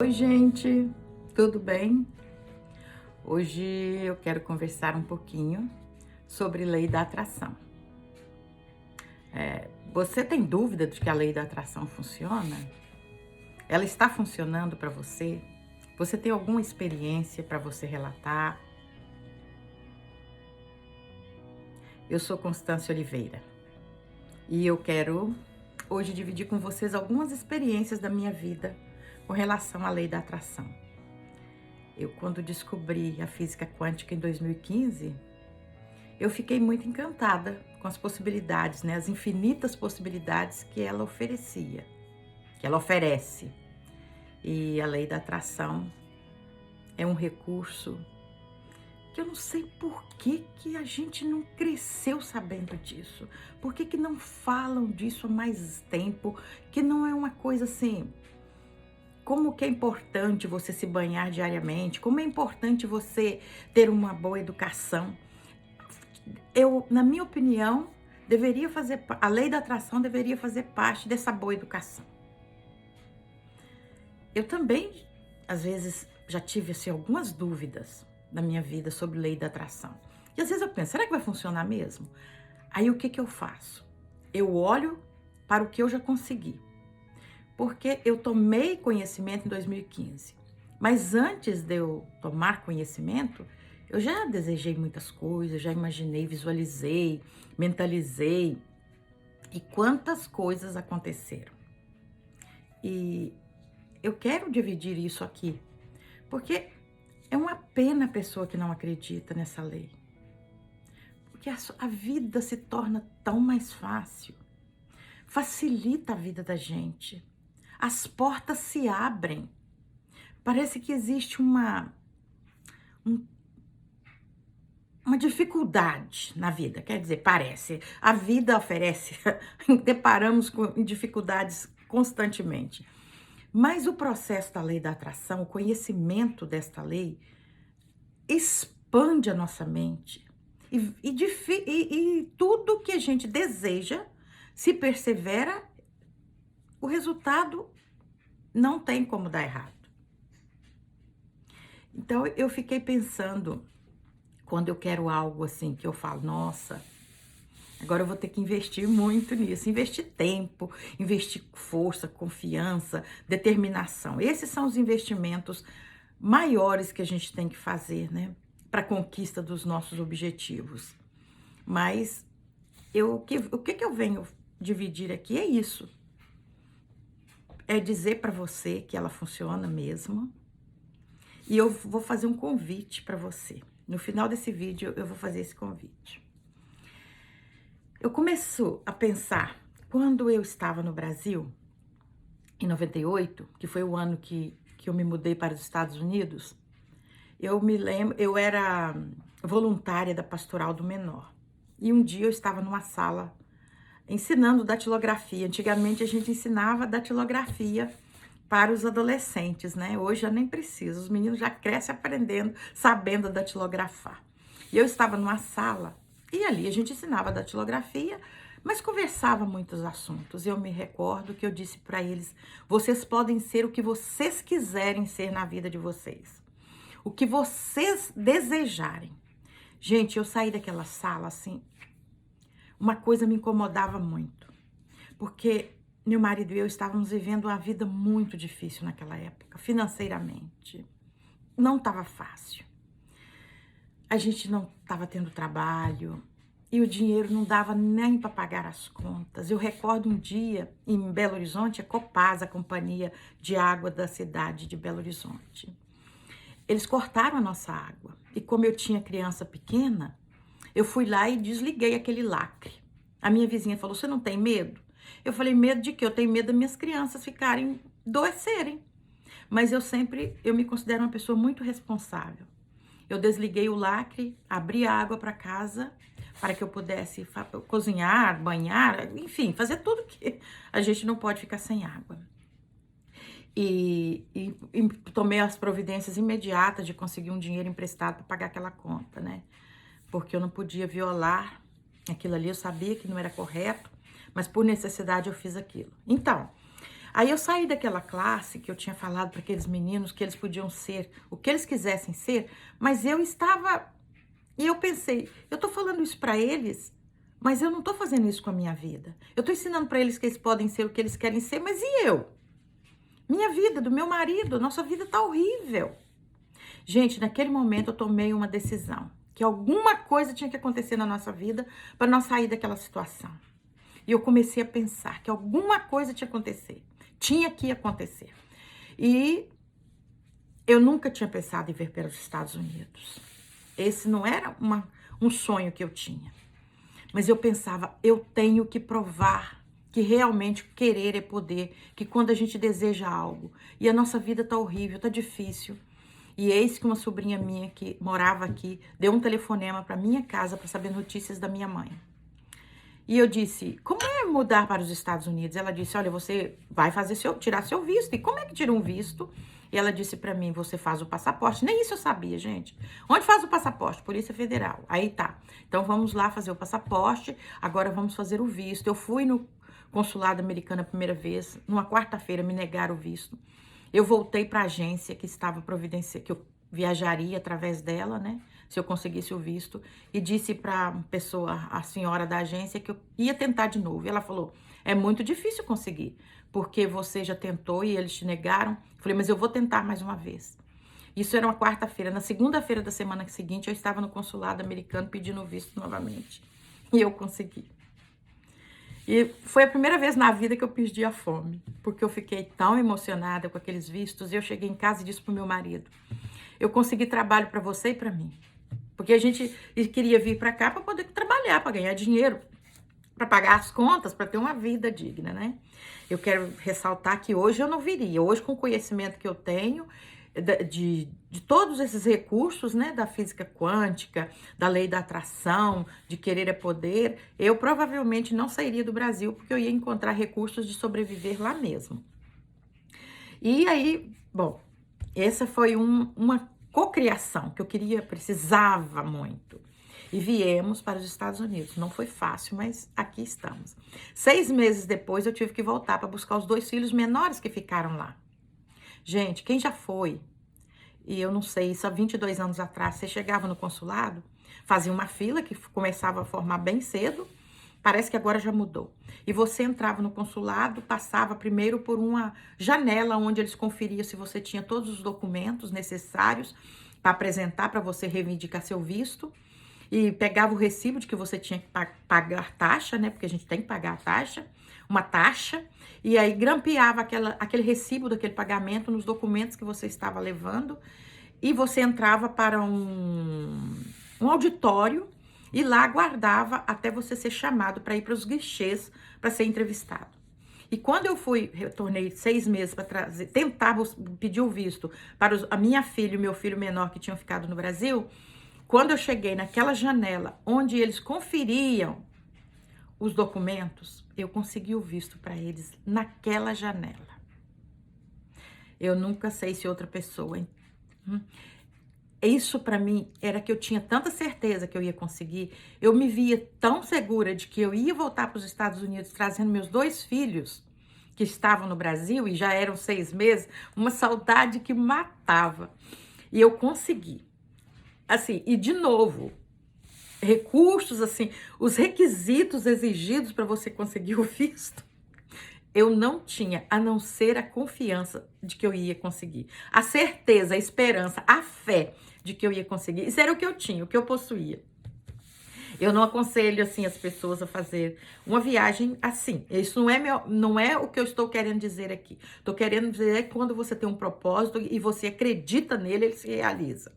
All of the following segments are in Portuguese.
Oi, gente, tudo bem? Hoje eu quero conversar um pouquinho sobre lei da atração. Você tem dúvida de que a lei da atração funciona? Ela está funcionando para você? Você tem alguma experiência para você relatar? Eu sou Constância Oliveira e eu quero hoje dividir com vocês algumas experiências da minha vida com relação à lei da atração. Quando descobri a física quântica em 2015, eu fiquei muito encantada com as possibilidades, né? As infinitas possibilidades que ela oferecia, que ela oferece. E a lei da atração é um recurso que eu não sei por que a gente não cresceu sabendo disso. Por que não falam disso há mais tempo? Que não é uma coisa assim. Como que é importante você se banhar diariamente? Como é importante você ter uma boa educação? Na minha opinião, a lei da atração deveria fazer parte dessa boa educação. Eu também, às vezes, já tive assim, algumas dúvidas na minha vida sobre lei da atração. E às vezes eu penso, será que vai funcionar mesmo? Aí o que eu faço? Eu olho para o que eu já consegui. Porque eu tomei conhecimento em 2015. Mas antes de eu tomar conhecimento, eu já desejei muitas coisas, já imaginei, visualizei, mentalizei. E quantas coisas aconteceram. E eu quero dividir isso aqui, porque é uma pena a pessoa que não acredita nessa lei. Porque a vida se torna tão mais fácil. Facilita a vida da gente. As portas se abrem. Parece que existe uma dificuldade na vida, quer dizer, parece. A vida oferece, deparamos com dificuldades constantemente. Mas o processo da lei da atração, o conhecimento desta lei, expande a nossa mente. E tudo que a gente deseja, se persevera, o resultado não tem como dar errado. Então eu fiquei pensando, quando eu quero algo assim, que eu falo, nossa, agora eu vou ter que investir muito nisso, investir tempo, investir força, confiança, determinação. Esses são os investimentos maiores que a gente tem que fazer, né, para a conquista dos nossos objetivos. Mas o que eu venho dividir aqui é isso. É dizer para você que ela funciona mesmo. E eu vou fazer um convite para você. No final desse vídeo, eu vou fazer esse convite. Eu começo a pensar, quando eu estava no Brasil, em 98, que foi o ano que eu me mudei para os Estados Unidos, eu me lembro, eu era voluntária da Pastoral do Menor. E um dia eu estava numa sala ensinando datilografia. Antigamente a gente ensinava datilografia para os adolescentes, né? Hoje já nem precisa, os meninos já crescem aprendendo, sabendo datilografar. E eu estava numa sala e ali a gente ensinava datilografia, mas conversava muitos assuntos. Eu me recordo que eu disse para eles: vocês podem ser o que vocês quiserem ser na vida de vocês, o que vocês desejarem. Gente, eu saí daquela sala assim, uma coisa me incomodava muito, porque meu marido e eu estávamos vivendo uma vida muito difícil naquela época, financeiramente. Não estava fácil. A gente não estava tendo trabalho e o dinheiro não dava nem para pagar as contas. Eu recordo um dia em Belo Horizonte, a Copasa, a companhia de água da cidade de Belo Horizonte. Eles cortaram a nossa água e como eu tinha criança pequena, eu fui lá e desliguei aquele lacre. A minha vizinha falou: você não tem medo? Eu falei: medo de quê? Eu tenho medo das minhas crianças ficarem, adoecerem. Mas eu me considero uma pessoa muito responsável. Eu desliguei o lacre, abri a água para casa, para que eu pudesse cozinhar, banhar, enfim, fazer tudo que a gente não pode ficar sem água. E tomei as providências imediatas de conseguir um dinheiro emprestado para pagar aquela conta, né? Porque eu não podia violar aquilo ali, eu sabia que não era correto, mas por necessidade eu fiz aquilo. Então, Aí eu saí daquela classe que eu tinha falado para aqueles meninos que eles podiam ser o que eles quisessem ser, mas eu estava... E eu pensei, eu tô falando isso para eles, mas eu não tô fazendo isso com a minha vida. Eu tô ensinando para eles que eles podem ser o que eles querem ser, mas e eu? Minha vida, do meu marido, nossa vida tá horrível. Gente, naquele momento eu tomei uma decisão, que alguma coisa tinha que acontecer na nossa vida para nós sair daquela situação. E eu comecei a pensar que alguma coisa tinha que acontecer. E eu nunca tinha pensado em vir para os Estados Unidos. Esse não era um sonho que eu tinha. Mas eu pensava, eu tenho que provar que realmente querer é poder, que quando a gente deseja algo, e a nossa vida tá horrível, tá difícil. E eis que uma sobrinha minha que morava aqui deu um telefonema para minha casa para saber notícias da minha mãe. E eu disse, como é mudar para os Estados Unidos? Ela disse, olha, você vai tirar seu visto. E como é que tira um visto? E ela disse para mim, você faz o passaporte. Nem isso eu sabia, gente. Onde faz o passaporte? Polícia Federal. Aí tá. Então vamos lá fazer o passaporte. Agora vamos fazer o visto. Eu fui no consulado americano a primeira vez. Numa quarta-feira me negaram o visto. Eu voltei para a agência que estava providenciando, que eu viajaria através dela, né? Se eu conseguisse o visto. E disse para uma pessoa, a senhora da agência, que eu ia tentar de novo. E ela falou, é muito difícil conseguir, porque você já tentou e eles te negaram. Eu falei, mas eu vou tentar mais uma vez. Isso era uma quarta-feira. Na segunda-feira da semana seguinte, eu estava no consulado americano pedindo o visto novamente. E eu consegui. E foi a primeira vez na vida que eu perdi a fome, porque eu fiquei tão emocionada com aqueles vistos. E eu cheguei em casa e disse pro meu marido, eu consegui trabalho para você e para mim. Porque a gente queria vir para cá para poder trabalhar, para ganhar dinheiro, para pagar as contas, para ter uma vida digna, né? Eu quero ressaltar que hoje eu não viria. Hoje, com o conhecimento que eu tenho de todos esses recursos, né, da física quântica, da lei da atração, de querer é poder, eu provavelmente não sairia do Brasil, porque eu ia encontrar recursos de sobreviver lá mesmo. E aí, bom, essa foi uma cocriação que eu precisava muito. E viemos para os Estados Unidos. Não foi fácil, mas aqui estamos. 6 meses depois, eu tive que voltar para buscar os 2 filhos menores que ficaram lá. Gente, quem já foi, e eu não sei, isso há 22 anos atrás, você chegava no consulado, fazia uma fila que começava a formar bem cedo, parece que agora já mudou. E você entrava no consulado, passava primeiro por uma janela onde eles conferiam se você tinha todos os documentos necessários para apresentar, para você reivindicar seu visto. E pegava o recibo de que você tinha que pagar taxa, né? Porque a gente tem que pagar a taxa, uma taxa. E aí grampeava aquele recibo daquele pagamento nos documentos que você estava levando. E você entrava para um auditório e lá aguardava até você ser chamado para ir para os guichês para ser entrevistado. E quando eu retornei 6 meses para tentar pedir o visto para a minha filha e o meu filho menor que tinham ficado no Brasil, quando eu cheguei naquela janela onde eles conferiam os documentos, eu consegui o visto para eles naquela janela. Eu nunca sei se outra pessoa... Isso para mim era que eu tinha tanta certeza que eu ia conseguir. Eu me via tão segura de que eu ia voltar para os Estados Unidos trazendo meus 2 filhos que estavam no Brasil e já eram 6 meses, uma saudade que matava. E eu consegui. Assim, e de novo, recursos, assim, os requisitos exigidos para você conseguir o visto, eu não tinha, a não ser a confiança de que eu ia conseguir. A certeza, a esperança, a fé de que eu ia conseguir. Isso era o que eu tinha, o que eu possuía. Eu não aconselho, assim, as pessoas a fazer uma viagem assim. Isso não é o que eu estou querendo dizer aqui. Estou querendo dizer que quando você tem um propósito e você acredita nele, ele se realiza.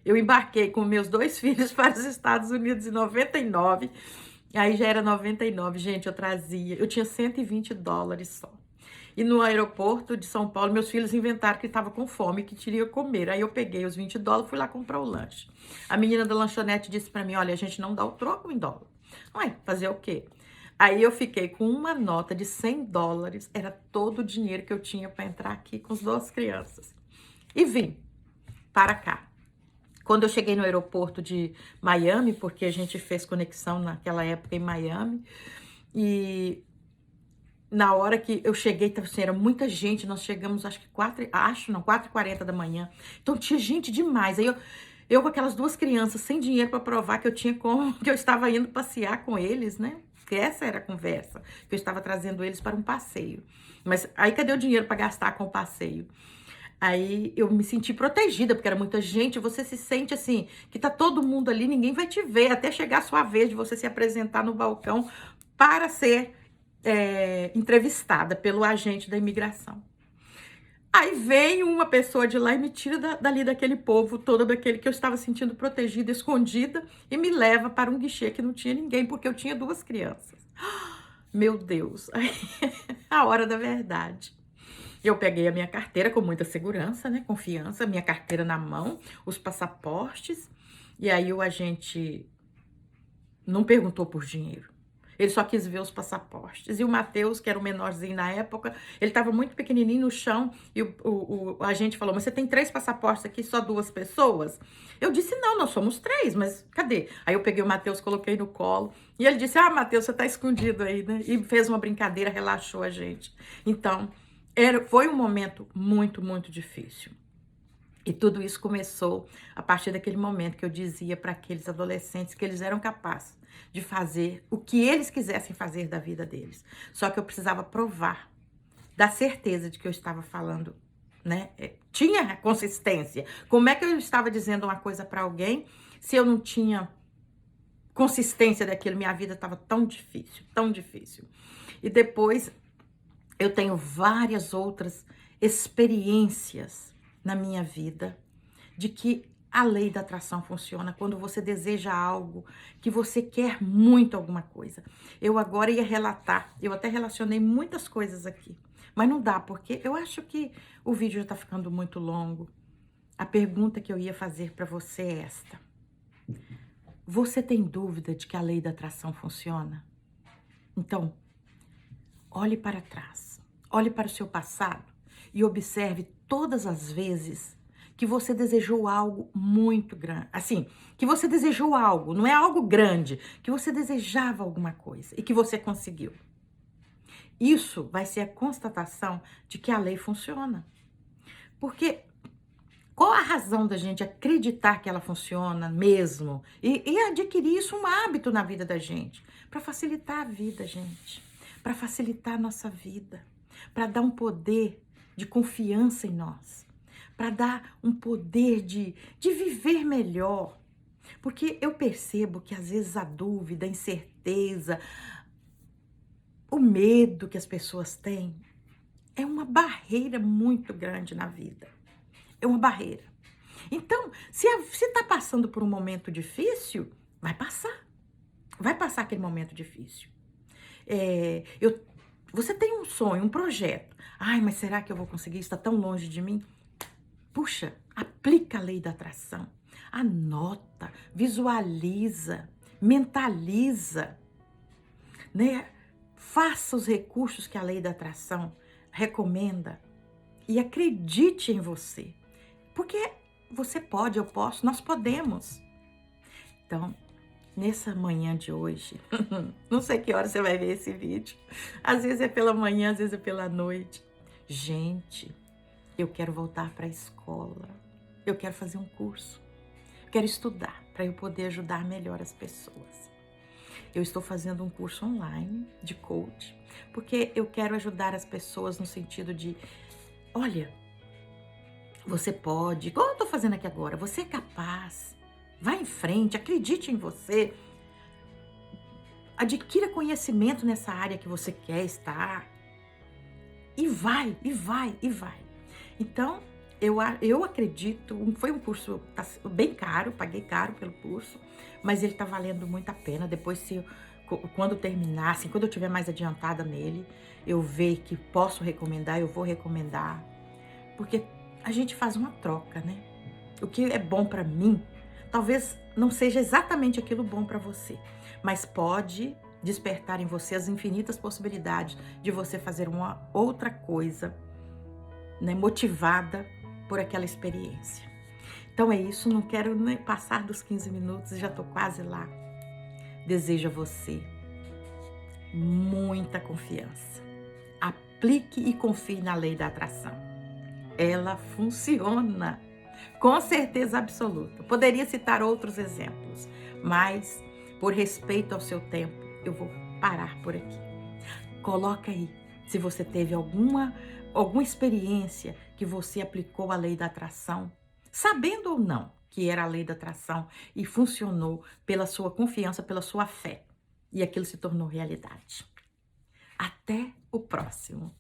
Eu embarquei com meus 2 filhos para os Estados Unidos em 99. Aí já era 99, gente, eu tinha $120 só. E no aeroporto de São Paulo, meus filhos inventaram que estava com fome, que queria comer. Aí eu peguei os $20, fui lá comprar o lanche. A menina da lanchonete disse para mim, olha, a gente não dá o troco em dólar. Ué, fazer o quê? Aí eu fiquei com uma nota de $100, era todo o dinheiro que eu tinha para entrar aqui com as 2 crianças. E vim para cá. Quando eu cheguei no aeroporto de Miami, porque a gente fez conexão naquela época em Miami, e na hora que eu cheguei, assim, era muita gente, nós chegamos acho que 4h40 da manhã. Então tinha gente demais. Aí eu com aquelas duas crianças sem dinheiro para provar que eu tinha como, que eu estava indo passear com eles, né? Que essa era a conversa, que eu estava trazendo eles para um passeio. Mas aí cadê o dinheiro para gastar com o passeio? Aí eu me senti protegida, porque era muita gente, você se sente assim, que tá todo mundo ali, ninguém vai te ver, até chegar a sua vez de você se apresentar no balcão para ser entrevistada pelo agente da imigração. Aí vem uma pessoa de lá e me tira dali daquele povo todo, daquele que eu estava sentindo protegida, escondida, e me leva para um guichê que não tinha ninguém, porque eu tinha duas crianças. Meu Deus, aí, a hora da verdade. Eu peguei a minha carteira com muita segurança, né? Confiança, minha carteira na mão, os passaportes, e aí o agente não perguntou por dinheiro. Ele só quis ver os passaportes. E o Matheus, que era o menorzinho na época, ele estava muito pequenininho no chão. E o agente falou, mas você tem 3 passaportes aqui, só 2 pessoas? Eu disse, não, nós somos 3, mas cadê? Aí eu peguei o Matheus, coloquei no colo. E ele disse, Matheus, você tá escondido aí, né? E fez uma brincadeira, relaxou a gente. Então, foi um momento muito, muito difícil. E tudo isso começou a partir daquele momento que eu dizia para aqueles adolescentes que eles eram capazes de fazer o que eles quisessem fazer da vida deles. Só que eu precisava provar, dar certeza de que eu estava falando, né? Tinha consistência. Como é que eu estava dizendo uma coisa para alguém se eu não tinha consistência daquilo? Minha vida estava tão difícil, tão difícil. E depois eu tenho várias outras experiências na minha vida de que a lei da atração funciona quando você deseja algo, que você quer muito alguma coisa. Eu agora ia relatar, eu até relacionei muitas coisas aqui, mas não dá, porque eu acho que o vídeo já tá ficando muito longo. A pergunta que eu ia fazer para você é esta: você tem dúvida de que a lei da atração funciona? Então, olhe para trás, olhe para o seu passado e observe todas as vezes que você desejou algo muito grande, assim, que você desejou algo, não é algo grande, que você desejava alguma coisa e que você conseguiu. Isso vai ser a constatação de que a lei funciona. Porque qual a razão da gente acreditar que ela funciona mesmo e adquirir isso um hábito na vida da gente? Para facilitar a vida, gente. Para facilitar a nossa vida. Para dar um poder de confiança em nós. Para dar um poder de viver melhor. Porque eu percebo que às vezes a dúvida, a incerteza, o medo que as pessoas têm é uma barreira muito grande na vida. É uma barreira. Então, se está passando por um momento difícil, vai passar. Vai passar aquele momento difícil. Você tem um sonho, um projeto. Ai, mas será que eu vou conseguir? Está tão longe de mim. Puxa, aplica a lei da atração. Anota, visualiza, mentaliza, né? Faça os recursos que a lei da atração recomenda e acredite em você. Porque você pode, eu posso, nós podemos. Então, nessa manhã de hoje, não sei que hora você vai ver esse vídeo. Às vezes é pela manhã, às vezes é pela noite. Gente, eu quero voltar para a escola. Eu quero fazer um curso. Quero estudar para eu poder ajudar melhor as pessoas. Eu estou fazendo um curso online de coach, porque eu quero ajudar as pessoas no sentido de, olha, você pode, igual eu estou fazendo aqui agora, você é capaz, vá em frente, acredite em você, adquira conhecimento nessa área que você quer estar, e vai. Então, eu acredito, foi um curso bem caro, paguei caro pelo curso, mas ele está valendo muito a pena. Depois, quando terminar, assim, quando eu estiver mais adiantada nele, eu ver que posso recomendar, eu vou recomendar, porque a gente faz uma troca, né? O que é bom para mim, talvez não seja exatamente aquilo bom para você, mas pode despertar em você as infinitas possibilidades de você fazer uma outra coisa, né, motivada por aquela experiência. Então é isso, não quero nem passar dos 15 minutos, já tô quase lá. Desejo a você muita confiança, aplique e confie na lei da atração. Ela funciona, com certeza absoluta. Poderia citar outros exemplos, mas por respeito ao seu tempo, eu vou parar por aqui. Coloca aí se você teve alguma experiência que você aplicou a lei da atração, sabendo ou não que era a lei da atração e funcionou pela sua confiança, pela sua fé, e aquilo se tornou realidade. Até o próximo.